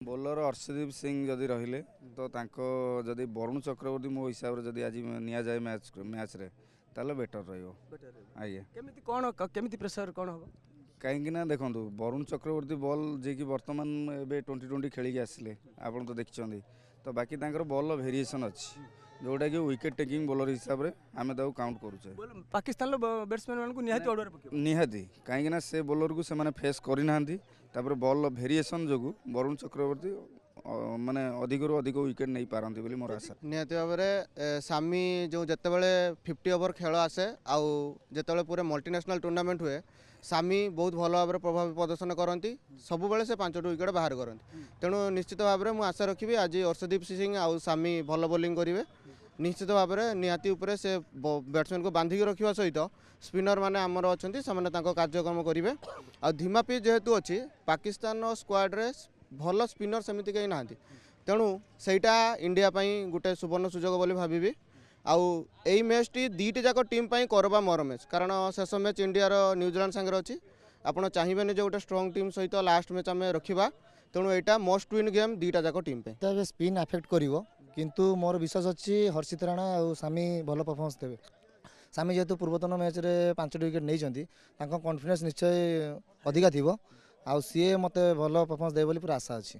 Bowler Arshdeep Singh जदि रहिले तो जदि वरुण चक्रवर्ती मो हिसाब से जदि आज नियाजाए मैच रे ताले बेटर रहियो आज्ञा केमिति कोन केमिति प्रेशर कोन हो कहीं देखो वरुण चक्रवर्ती बॉल जे कि वर्तमान एबे 2020 खेल आसिले आप तो देखते तो बाकी बॉल वेरिएशन अच्छी जोटा कि विकेट टेकिंग बॉलर हिसाब से आम काउंट करुचे पाकिस्तान बैट्समैन मानकु निहाती ऑर्डर पके निहाती कहीं से बॉलर को से फेस करना बॉल वेरिएशन जो वरुण चक्रवर्ती माने अधिक अधिक विकेट नहीं पारती बोली मोर आशा निहाती भाव में सामी जो जितेबाला 50 ओवर खेल आसे आउ जिते पूरे मल्टीनेशनल टूर्नामेंट हुए सामी बहुत भल भाव में प्रभाव प्रदर्शन करती सबुबले से 5टी विकेट बाहर करती तेणु निश्चित भाव में मुझे आशा रखी आज अर्शदीप सिंह आउ सामी भल बोलिंग करेंगे निश्चित भाव में निहाती उपरे से बैट्समैन को बांधिक रखा सहित स्पिनर मैंने आमर अच्छा कार्यक्रम करेंगे आ धीमा पिच जेहेतु अच्छी पाकिस्तान स्क्वाड्रे भल स्पिनर सेमती कहीं ना तेणु सेटा इंडिया गोटे सुवर्ण सुजोग बोली भावी आउ यही मैच टी दीटी जाक टीम करवा मोर मैच कारण शेष मैच इंडिया न्यूजीलैंड सांगे अच्छी आपड़ चाहिए जो गोटे स्ट्रंग टीम सहित लास्ट मैच आम रखा तेणु यहाँ मस्ट विन गेम दीटा जाक टीम स्पिन आफेक्ट करिवो किंतु मोर विश्वास अच्छी हर्षित राणा और सामी भल परफॉर्मेंस देवे सामी जेहेतु पूर्वतन मैच रे 5टी विकेट नहीं कॉन्फिडेंस निश्चय अधिका थी आउ सी मत भल परफॉर्मेंस देवे पूरा आशा अच्छी।